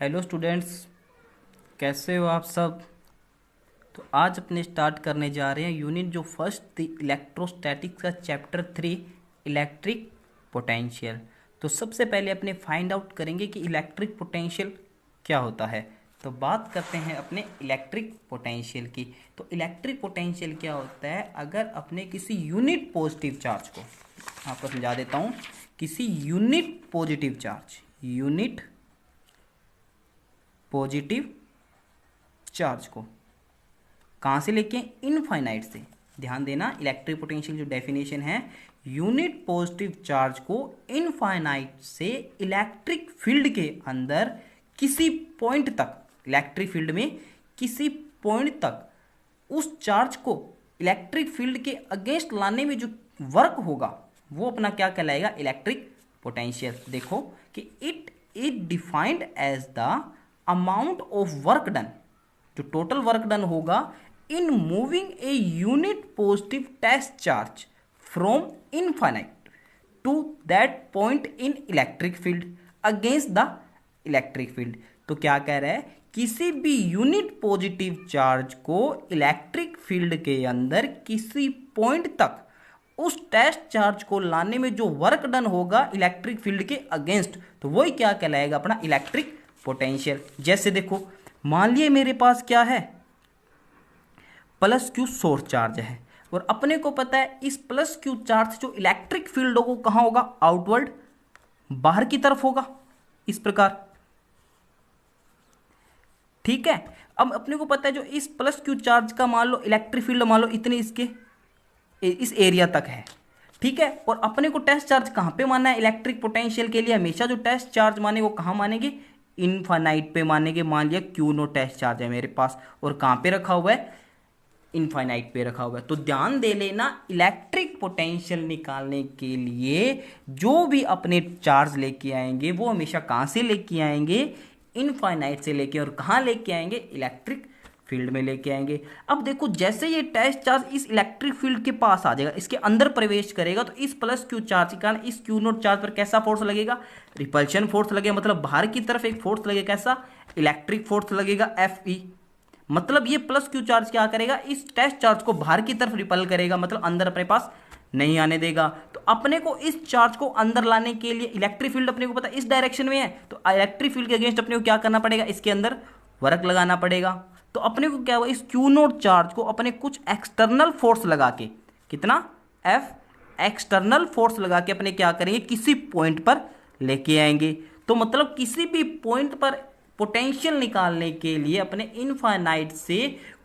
Hello students, कैसे हो आप सब। तो आज अपने स्टार्ट करने जा रहे हैं यूनिट जो फर्स्ट थी इलेक्ट्रोस्टैटिक्स का चैप्टर 3 इलेक्ट्रिक पोटेंशियल। तो सबसे पहले अपने फाइंड आउट करेंगे कि इलेक्ट्रिक पोटेंशियल क्या होता है। तो बात करते हैं अपने इलेक्ट्रिक पोटेंशियल की। तो इलेक्ट्रिक पोटेंशियल क्या होता है, अगर अपने किसी यूनिट पॉजिटिव चार्ज को, आपको समझा देता हूँ, किसी unit positive charge, unit positive charge को कहाँ से लेके, इनफाइनाइट से। ध्यान देना, इलेक्ट्रिक पोटेंशियल जो डेफिनेशन है, यूनिट पॉजिटिव चार्ज को इनफाइनाइट से इलेक्ट्रिक फील्ड के अंदर किसी पॉइंट तक, इलेक्ट्रिक फील्ड में किसी पॉइंट तक उस चार्ज को इलेक्ट्रिक फील्ड के अगेंस्ट लाने में जो वर्क होगा वो अपना क्या कहलाएगा, इलेक्ट्रिक पोटेंशियल। देखो कि it is defined as the amount of work done, जो टोटल वर्क डन होगा in moving a unit positive test charge from infinite to that point in electric field against the electric field. तो क्या कह रहा है, किसी भी unit positive charge को इलेक्ट्रिक फील्ड के अंदर किसी पॉइंट तक उस टेस्ट चार्ज को लाने में जो वर्क डन होगा इलेक्ट्रिक फील्ड के अगेंस्ट, तो वही क्या कहलाएगा, अपना इलेक्ट्रिक पोटेंशियल। जैसे देखो, मान लिए मेरे पास क्या है, प्लस क्यू सोर्स चार्ज है, और अपने को पता है इस प्लस क्यू चार्ज जो इलेक्ट्रिक फील्ड होगा कहां होगा, आउटवर्ड, बाहर की तरफ होगा, इस प्रकार। ठीक है, अब अपने को पता है जो इस प्लस क्यू चार्ज का मान लो इलेक्ट्रिक फील्ड मान लो इतने इसके इस एरिया तक है। ठीक है, और अपने को टेस्ट चार्ज कहां पे मानना है, इलेक्ट्रिक पोटेंशियल के लिए हमेशा जो टेस्ट चार्ज माने वो कहां मानेंगे, इनफाइनाइट पे मानेंगे। मान लिया क्यू नो टेस्ट चार्ज है मेरे पास, और कहां पे रखा हुआ है, इनफाइनाइट पे रखा हुआ है। तो ध्यान दे लेना, इलेक्ट्रिक पोटेंशियल निकालने के लिए जो भी अपने चार्ज लेके आएंगे वो हमेशा कहां से लेके आएंगे, इनफाइनाइट से लेके, और कहां लेके आएंगे, इलेक्ट्रिक फील्ड में लेके आएंगे। अब देखो, जैसे ये टेस्ट चार्ज इस इलेक्ट्रिक फील्ड के पास आ जाएगा, इसके अंदर प्रवेश करेगा, तो इस प्लस क्यू चार्ज के कारण इस क्यू नोट चार्ज पर कैसा फोर्स लगेगा, रिपल्शन फोर्स लगेगा। मतलब बाहर की तरफ एक फोर्स लगेगा, कैसा, इलेक्ट्रिक फोर्स लगेगा, एफ ई। मतलब ये प्लस क्यू चार्ज क्या करेगा, इस टेस्ट चार्ज को बाहर की तरफ रिपल करेगा, मतलब अंदर अपने पास नहीं आने देगा। तो अपने को इस चार्ज को अंदर लाने के लिए इलेक्ट्रिक फील्ड अपने को पता है इस डायरेक्शन में है, तो इलेक्ट्रिक फील्ड के अगेंस्ट अपने को क्या करना पड़ेगा, इसके अंदर वर्क लगाना पड़ेगा। तो अपने को क्या हुआ, इस क्यू नोट चार्ज को अपने कुछ एक्सटर्नल फोर्स लगा के, कितना, एफ, एक्सटर्नल फोर्स लगा के अपने क्या करेंगे, किसी पॉइंट पर लेके आएंगे। तो मतलब किसी भी पॉइंट पर पोटेंशियल निकालने के लिए अपने इनफाइनाइट से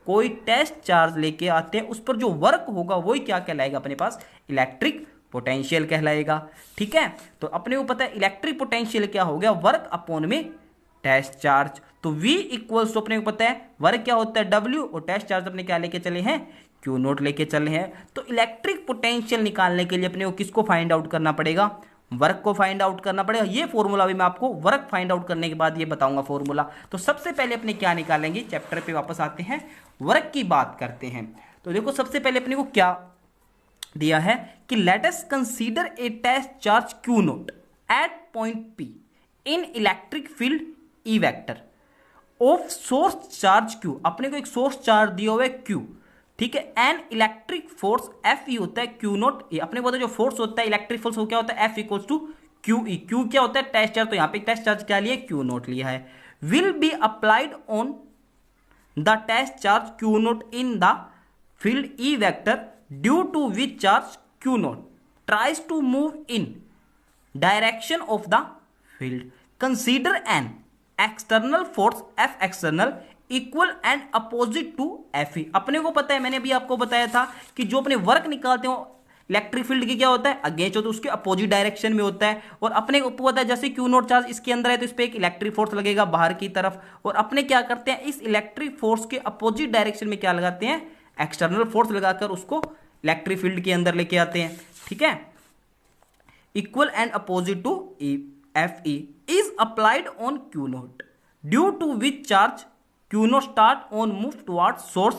कोई टेस्ट चार्ज लेके आते हैं, उस पर जो वर्क होगा वही क्या कहलाएगा, अपने पास इलेक्ट्रिक पोटेंशियल कहलाएगा। ठीक है, तो अपने को पता है इलेक्ट्रिक पोटेंशियल क्या हो गया, वर्क अपॉन में टेस्ट चार्ज। तो V इक्वल्स तो अपने को पता है वर्क क्या होता है, W, और टेस्ट चार्ज अपने क्या लेके चले हैं, Q नोट लेके चले हैं। तो इलेक्ट्रिक पोटेंशियल निकालने के लिए अपने को किसको फाइंड आउट करना पड़ेगा, वर्क को फाइंड आउट करना पड़ेगा। ये फॉर्मूला भी मैं आपको वर्क फाइंड आउट करने के बाद ये बताऊंगा फॉर्मूला। तो सबसे पहले अपने क्या निकालेंगे, चैप्टर पे वापस आते हैं, वर्क की बात करते हैं। तो देखो सबसे पहले अपने को क्या दिया है कि let us consider a test charge Q naught at point P in electric field E vector of source charge Q। अपने को एक सोर्स चार्ज दिया हुआ है Q, ठीक है, an electric force F E होता है क्यू नोट ए। अपने को पता है जो फोर्स होता है इलेक्ट्रिक फोर्स वो क्या होता है, F equals to Q E. Q क्या होता है, टेस्ट चार्ज, तो यहाँ पे टेस्ट चार्ज क्या लिया, क्यू नोट लिया है। Will be applied on the test charge Q naught in the field E vector due to which charge Q naught tries to move in direction of the field. Consider an external force F external equal and opposite to F E. अपने को पता है, मैंने अभी आपको बताया था कि जो अपने वर्क निकालते हो इलेक्ट्रिक फील्ड की क्या होता है, अगेंस्ट होता है, उसके अपोजिट डायरेक्शन में होता है। और अपने को पता है जैसे क्यू नोट चार्ज इसके अंदर है तो इस पर एक इलेक्ट्रिक फोर्स लगेगा बाहर की तरफ, और अपने क्या करते हैं इस इलेक्ट्रिक फोर्स के अपोजिट डायरेक्शन में क्या लगाते हैं, एक्सटर्नल फोर्स लगाकर उसको इलेक्ट्रिक फील्ड के अंदर लेके आते हैं। ठीक है, equal and opposite to F E is applied on Q naught due to which charge Q naught start on move toward source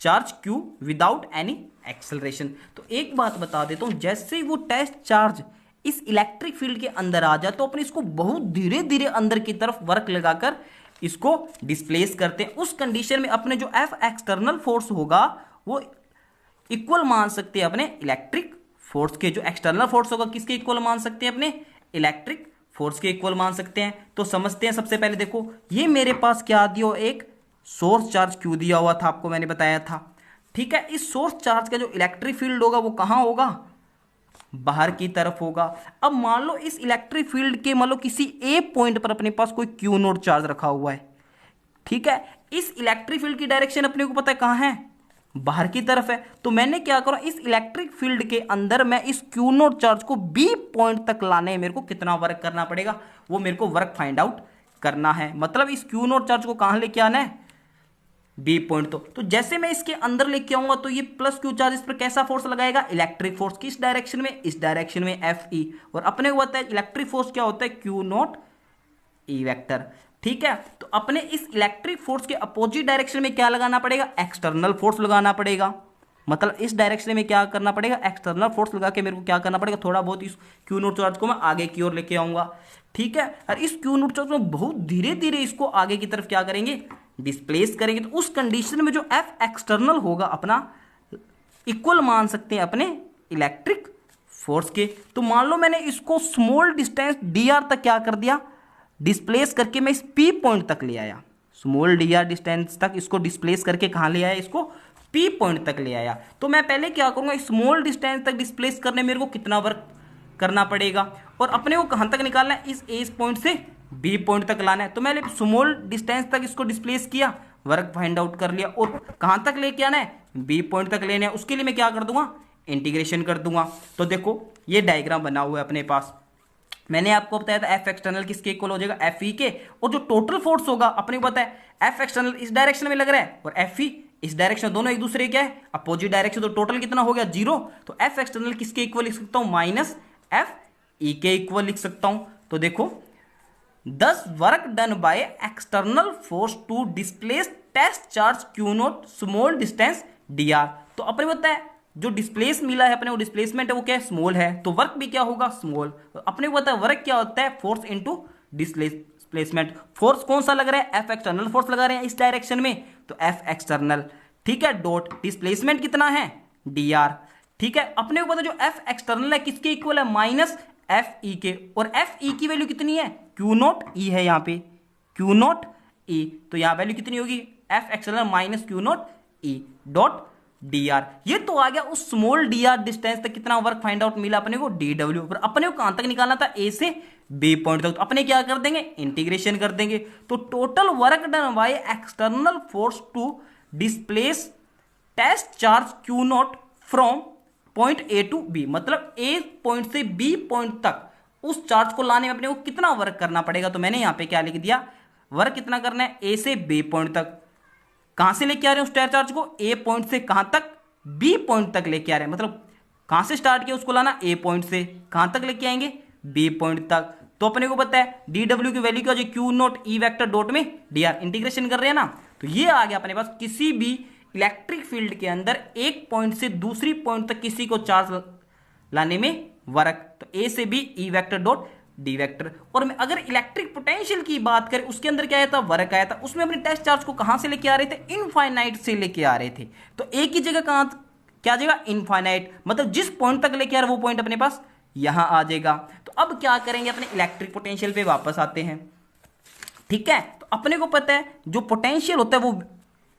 charge Q without any acceleration. तो एक बात बता देता हूं, जैसे ही वो टेस्ट चार्ज इस इलेक्ट्रिक फील्ड के अंदर आ जाए तो अपने इसको बहुत धीरे धीरे अंदर की तरफ वर्क लगाकर इसको डिस्प्लेस करते हैं। उस कंडीशन में अपने जो एफ एक्सटर्नल फोर्स होगा वो इक्वल मान सकते हैं अपने इलेक्ट्रिक फोर्स के। जो एक्सटर्नल फोर्स होगा किसके इक्वल मान सकते हैं? अपने इलेक्ट्रिक फोर्स के इक्वल मान सकते हैं। तो समझते हैं। सबसे पहले देखो ये मेरे पास क्या दिया, एक सोर्स चार्ज क्यू दिया हुआ था, आपको मैंने बताया था। ठीक है, इस सोर्स चार्ज का जो इलेक्ट्रिक फील्ड होगा वो कहां होगा? बाहर की तरफ होगा। अब मान लो इस इलेक्ट्रिक फील्ड के मान लो किसी ए पॉइंट पर अपने पास कोई क्यू नोट चार्ज रखा हुआ है। ठीक है, इस इलेक्ट्रिक फील्ड की डायरेक्शन अपने को पता है कहां है? बाहर की तरफ है। तो मैंने क्या करा, इस इलेक्ट्रिक फील्ड के अंदर मैं इस क्यू नोट चार्ज को बी पॉइंट तक लाने मेरे को कितना वर्क करना पड़ेगा, वो मेरे को वर्क फाइंड आउट करना है। मतलब इस क्यू नोट चार्ज को कहां लेके आना है? B point. तो जैसे मैं इसके अंदर लेके आऊंगा तो ये प्लस क्यू चार्ज इस पर कैसा फोर्स लगाएगा? Electric force. किस डायरेक्शन में? इस डायरेक्शन में, एफ ई। और अपने को पता है इलेक्ट्रिक फोर्स क्या होता है? Q not E vector. ठीक है, तो अपने इस इलेक्ट्रिक फोर्स के अपोजिट डायरेक्शन में क्या लगाना पड़ेगा? एक्सटर्नल फोर्स लगाना पड़ेगा। मतलब इस डायरेक्शन में क्या करना पड़ेगा? एक्सटर्नल फोर्स लगा के मेरे को क्या करना पड़ेगा? थोड़ा बहुत इस क्यू नोट चार्ज को मैं आगे की ओर लेके आऊंगा। ठीक है, और इस क्यू नोट चार्ज में बहुत धीरे धीरे इसको आगे की तरफ क्या करेंगे? डिस्प्लेस करेंगे। तो उस कंडीशन में जो एफ एक्सटर्नल होगा अपना इक्वल मान सकते हैं अपने इलेक्ट्रिक फोर्स के। तो मान लो मैंने इसको स्मॉल डिस्टेंस डी आर तक क्या कर दिया? डिस्प्लेस करके मैं इस पी पॉइंट तक ले आया। स्मॉल डी आर डिस्टेंस तक इसको डिस्प्लेस करके कहां ले आया? इसको पी पॉइंट तक ले आया। तो मैं पहले क्या करूंगा, स्मॉल डिस्टेंस तक डिस्प्लेस करने मेरे को कितना वर्क करना पड़ेगा और अपने को कहां तक निकालना है? इस ए पॉइंट से बी पॉइंट तक लाना है। तो मैंने स्मॉल डिस्टेंस तक इसको डिस्प्लेस किया, वर्क फाइंड आउट कर लिया और कहां तक लेके आना है? बी पॉइंट तक लेना है। उसके लिए मैं क्या कर दूंगा? इंटीग्रेशन कर दूंगा। तो देखो ये डायग्राम बना हुआ है अपने पास। मैंने आपको बताया था एफ एक्सटर्नल किसके इक्वल हो जाएगा? एफ ई के। और जो टोटल फोर्स होगा अपने को पता है एफ एक्सटर्नल इस डायरेक्शन में लग रहा है और एफ ई इस डायरेक्शन, दोनों एक दूसरे क्या है? Opposite direction. तो टोटल कितना हो गया? 0। तो एफ एक्सटर्नल किसके इक्वल लिख सकता हूं? माइनस एफ ई के इक्वल लिख सकता हूं। तो देखो 10 work done by external force to displace test charge Q naught small distance d r. तो अपने पता है जो डिस्प्लेस मिला है अपने, वो डिस्प्लेसमेंट है वो क्या है? स्मॉल है। तो वर्क भी क्या होगा? स्मॉल। तो अपने को पता है वर्क क्या होता है? Force into displacement. फोर्स कौन सा लग रहा है? एफ एक्सटर्नल फोर्स लगा रहे हैं इस डायरेक्शन में, तो एफ एक्सटर्नल। ठीक है, डॉट डिस्प्लेसमेंट कितना है? D R. ठीक है, अपने को पता जो एफ एक्सटर्नल है किसके इक्वल है? माइनस एफ ई के। और एफ ई की वैल्यू कितनी है? क्यू नॉट ई है यहाँ पे, क्यू नॉट ई। तो यहाँ वैल्यू कितनी होगी? F external minus Q not E dot D R. ये तो आ गया उस स्मॉल डी आर डिस्टेंस तक कितना वर्क फाइंड आउट मिला अपने को? D W. पर अपने को कहां तक निकालना था? ए से बी पॉइंट तक। तो अपने क्या कर देंगे? इंटीग्रेशन कर देंगे। तो total work done by external force to displace test charge q naught from point A to B. मतलब ए पॉइंट से बी पॉइंट तक उस चार्ज को लाने में अपने को कितना वर्क करना पड़ेगा? तो मैंने यहां पे क्या लिख दिया? वर्क कितना करना है? ए से बी पॉइंट तक। कहां से लेके आ रहे हैं उस टेस्ट चार्ज को? ए पॉइंट से कहां तक? बी पॉइंट तक लेके आ रहे हैं। मतलब कहां से स्टार्ट किया उसको लाना? ए पॉइंट से। कहां तक लेके आएंगे? बी पॉइंट तक। तो अपने को पता है डी डब्ल्यू की वैल्यू क्या हो जाए? Q not E vector dot में डी आर। इंटीग्रेशन कर रहे हैं ना, तो ये आ गया अपने पास किसी भी इलेक्ट्रिक फील्ड के अंदर एक पॉइंट से दूसरी पॉइंट तक किसी को चार्ज लाने में वर्क। तो ए से B E vector dot d vector. और मैं अगर इलेक्ट्रिक पोटेंशियल की बात करें उसके अंदर क्या आया था? वर्क आया था। उसमें अपने टेस्ट चार्ज को कहां से लेके आ रहे थे? इनफाइनाइट से लेके आ रहे थे। तो एक ही जगह कहां क्या आ जाएगा? इनफाइनाइट। मतलब जिस पॉइंट तक लेके आ रहे वो पॉइंट अपने पास यहां आ जाएगा। तो अब क्या करेंगे? अपने इलेक्ट्रिक पोटेंशियल पे वापस आते हैं। ठीक है, तो अपने को पता है जो पोटेंशियल होता है वो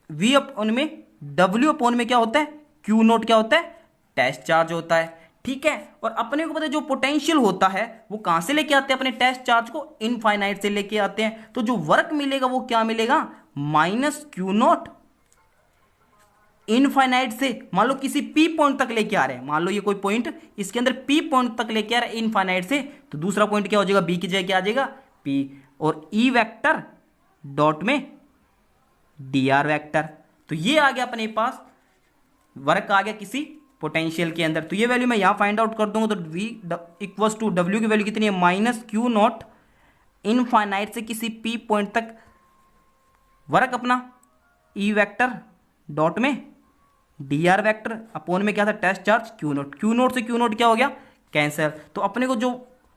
वी अपॉन में डब्ल्यू अपॉन में क्या होता है? क्यू नोट क्या होता है? टेस्ट चार्ज होता है। ठीक है, और अपने को पता है जो पोटेंशियल होता है वो कहां से लेके आते हैं? अपने टेस्ट चार्ज को इनफाइनाइट से लेके आते हैं। तो जो वर्क मिलेगा वो क्या मिलेगा? माइनस क्यू नॉट इनफाइनाइट से। मान लो किसी पी पॉइंट तक लेके आ रहे हैं, मान लो ये कोई पॉइंट इसके अंदर पी पॉइंट तक लेके आ रहा है इनफाइनाइट से, तो दूसरा पॉइंट क्या हो जाएगा? बी की जगह क्या आ जाएगा? पी। और ई वेक्टर डॉट में डी आर वेक्टर। तो ये आ गया अपने पास वर्क आ गया किसी पोटेंशियल के अंदर। तो ये वैल्यू मैं यहां फाइंड आउट कर दूंगा। तो वी इक्वल्स टू डब्ल्यू की वैल्यू कितनी है? माइनस क्यू नॉट इनफाइनाइट से किसी पी पॉइंट तक वर्क अपना ई वेक्टर डॉट में डी आर वेक्टर अपॉन में क्या था? Test charge q naught. Q naught से क्यू नॉट क्या हो गया? कैंसिल। तो अपने को जो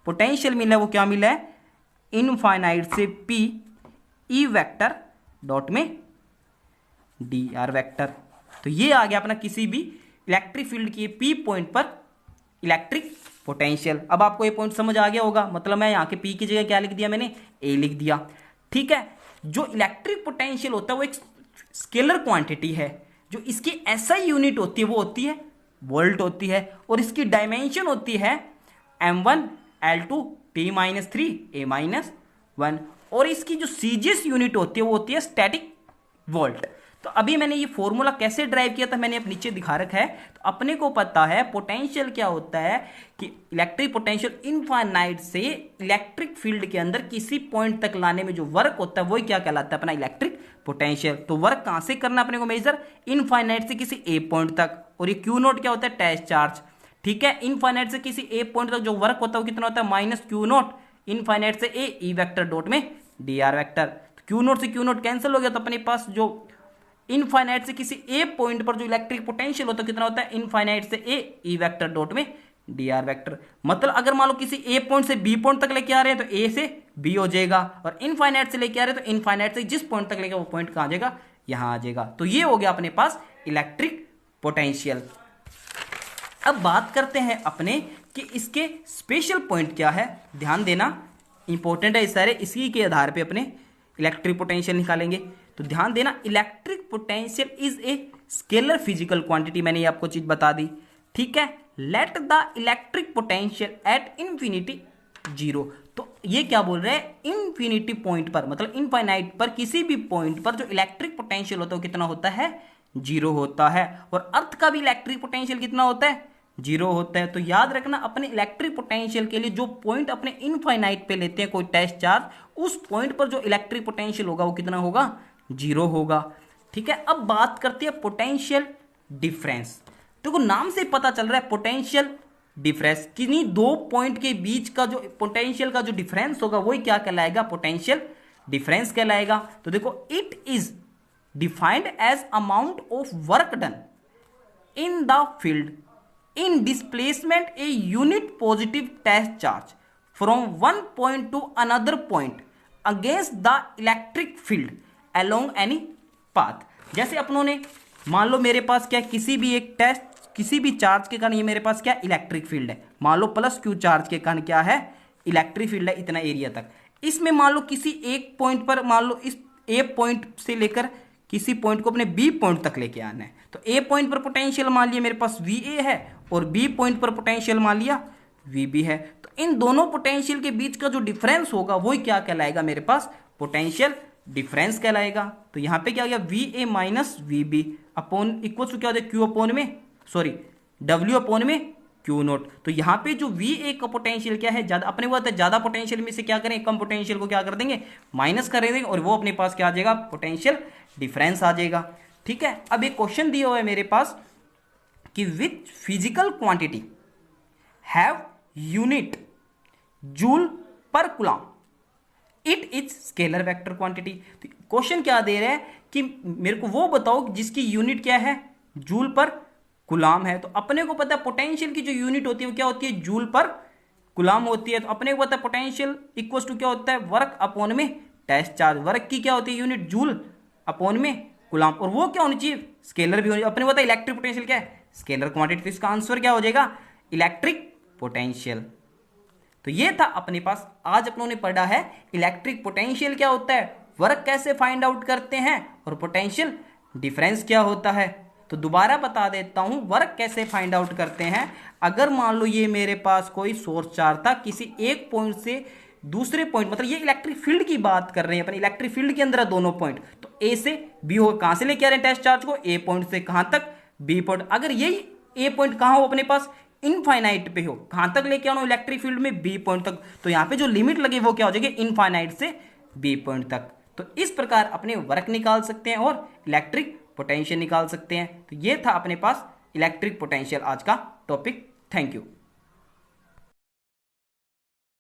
पोटेंशियल मिला है वो क्या मिला है, इनफाइनाइट से P E वेक्टर डॉट में dr वेक्टर। तो ये आ गया अपना किसी भी इलेक्ट्रिक फील्ड की P पॉइंट पर इलेक्ट्रिक पोटेंशियल। अब आपको ये पॉइंट समझ आ गया होगा, मतलब मैं यहाँ के P की जगह क्या लिख दिया, मैंने A लिख दिया। ठीक है, जो इलेक्ट्रिक पोटेंशियल होता है वो एक स्केलर क्वांटिटी है, जो इसकी SI यूनिट होती है वो होती है वोल्ट होती है, और इसकी डायमेंशन होती है m1 L2 T-3 A-1, और इसकी जो CGS यूनिट होती है वो होती है स्टैटिक वोल्ट। तो अभी मैंने ये फॉर्मूला कैसे ड्राइव किया था मैंने अब नीचे दिखा रखा है। तो अपने को पता है पोटेंशियल क्या होता है कि इलेक्ट्रिक पोटेंशियल इनफाइनाइट से इलेक्ट्रिक फील्ड के अंदर किसी पॉइंट तक लाने में जो वर्क होता है वही क्या कहलाता है, अपना इलेक्ट्रिक पोटेंशियल। तो वर्क कहां से करना अपने को मेजर, इनफाइनाइट से किसी ए पॉइंट तक, और ये क्यू नोट क्या होता है, टेस्ट चार्ज। ठीक है, इनफाइनाइट से किसी ए पॉइंट तक जो वर्क होता है वो कितना होता है, माइनस क्यू नोट इनफाइनाइट से ए ई वेक्टर डॉट में dr वेक्टर। तो क्यू नोट से क्यू नोट कैंसिल हो गया, तो अपने पास जो इनफाइनाइट से किसी ए पॉइंट पर जो इलेक्ट्रिक पोटेंशियल होता है कितना होता है, इनफाइनाइट से ए ई वेक्टर डॉट में dr वेक्टर। मतलब अगर मान लो किसी ए पॉइंट से बी पॉइंट तक लेके आ रहे हैं तो ए से बी हो जाएगा, और इनफाइनाइट से लेके आ रहे हैं तो इनफाइनाइट से जिस पॉइंट तक लेके वो पॉइंट कहां आ जाएगा, यहां आ जाएगा। तो ये हो गया अपने पास इलेक्ट्रिक पोटेंशियल। अब बात करते हैं अपने कि इसके स्पेशल पॉइंट क्या है, ध्यान देना इंपॉर्टेंट है, इस सारे इसी के आधार पे अपने इलेक्ट्रिक पोटेंशियल निकालेंगे। तो ध्यान देना, electric potential is a scalar physical quantity, मैंने ये आपको चीज बता दी। ठीक है, let the electric potential at infinity zero. तो ये क्या बोल रहे हैं, इंफिनिटी पॉइंट पर, मतलब इनफाइनाइट पर किसी भी पॉइंट पर जो इलेक्ट्रिक पोटेंशियल होता है वो कितना होता है, जीरो होता है। और अर्थ का भी इलेक्ट्रिक पोटेंशियल कितना होता है, जीरो होता है। तो याद रखना, अपने इलेक्ट्रिक पोटेंशियल के लिए जो पॉइंट अपने इनफाइनाइट पे लेते हैं कोई टेस्ट चार्ज, उस पॉइंट पर जो इलेक्ट्रिक पोटेंशियल होगा वो कितना होगा, जीरो होगा। ठीक है, अब बात करते हैं पोटेंशियल डिफरेंस। देखो नाम से पता चल रहा है पोटेंशियल डिफरेंस, किन्हीं दो पॉइंट के बीच का जो पोटेंशियल का जो डिफरेंस होगा वही क्या कहलाएगा, पोटेंशियल डिफरेंस कहलाएगा। तो देखो, it is defined as amount of work done in the field in displacement a unit positive test charge from one point to another point against the electric field along any path। जैसे अपनों ने मान लो मेरे पास क्या, किसी भी एक test किसी भी चार्ज के कारण ये मेरे पास क्या इलेक्ट्रिक फील्ड है, मान लो प्लस क्यू चार्ज के कारण क्या है, इलेक्ट्रिक फील्ड है इतना एरिया तक। इसमें मान लो किसी एक पॉइंट पर, मान लो इस ए पॉइंट से लेकर किसी पॉइंट को अपने बी पॉइंट तक लेके आना है। तो ए पॉइंट पर पोटेंशियल मान लिया मेरे पास वी ए है, और बी पॉइंट पर पोटेंशियल मान लिया वी बी है। तो इन दोनों पोटेंशियल के बीच का जो डिफरेंस होगा वही क्या कहलाएगा, मेरे पास पोटेंशियल डिफरेंस कहलाएगा। तो यहां पे क्या आ गया, V A minus V B upon equal to क्या हो जाए, क्यू अपॉन में, सॉरी डब्ल्यू अपॉन में क्यू नोट। तो यहाँ पे जो वी ए का पोटेंशियल क्या है, ज्यादा, अपने को ज्यादा पोटेंशियल में से क्या करें, कम पोटेंशियल को क्या कर देंगे, माइनस कर देंगे, और वो अपने पास क्या आ जाएगा, पोटेंशियल डिफरेंस आ जाएगा। ठीक है, अब एक क्वेश्चन दिया हुआ है मेरे पास कि which physical quantity have unit joule पर coulomb, it is scalar vector quantity. तो क्वेश्चन क्या दे रहा है कि मेरे को वो बताओ जिसकी यूनिट क्या है, जूल पर कूलम है। तो अपने को पता है पोटेंशियल की जो यूनिट होती है वो क्या होती है, जूल पर कूलम होती है। तो अपने को पता है पोटेंशियल इक्वल टू क्या होता है, वर्क अपॉन में टेस्ट चार्ज। वर्क की क्या होती है यूनिट, जूल अपॉन में कूलम, और वो क्या होनी चाहिए, स्केलर भी होनी। अपने को पता है इलेक्ट्रिक पोटेंशियल क्या है, स्केलर क्वांटिटी। तो इसका आंसर क्या हो जाएगा, इलेक्ट्रिक पोटेंशियल। तो ये था अपने पास, आज अपनों ने पढ़ा है इलेक्ट्रिक पोटेंशियल क्या होता है, वर्क कैसे फाइंड आउट करते हैं, और पोटेंशियल डिफरेंस क्या होता है। तो दोबारा बता देता हूं, वर्क कैसे फाइंड आउट करते हैं। अगर मान लो ये मेरे पास कोई सोर्स चार्ज था, किसी एक पॉइंट से दूसरे पॉइंट, मतलब ये इलेक्ट्रिक फील्ड की बात कर रहे हैं अपन, इलेक्ट्रिक फील्ड के अंदर है दोनों पॉइंट। तो ए से बी हो, कहां से लेके आ रहे हैं टेस्ट चार्ज को, ए पॉइंट से कहां तक, बी पॉइंट। अगर यही ए पॉइंट कहां हो अपने पास, इनफाइनाइट पे हो, कहां तक लेके आना इलेक्ट्रिक फील्ड में, बी पॉइंट तक। तो यहां पे जो लिमिट लगे वो क्या हो जाएगी, इनफाइनाइट से बी पॉइंट तक। तो इस प्रकार अपने वर्क निकाल सकते हैं और इलेक्ट्रिक पोटेंशियल निकाल सकते हैं। तो ये था अपने पास इलेक्ट्रिक पोटेंशियल आज का टॉपिक। Thank you.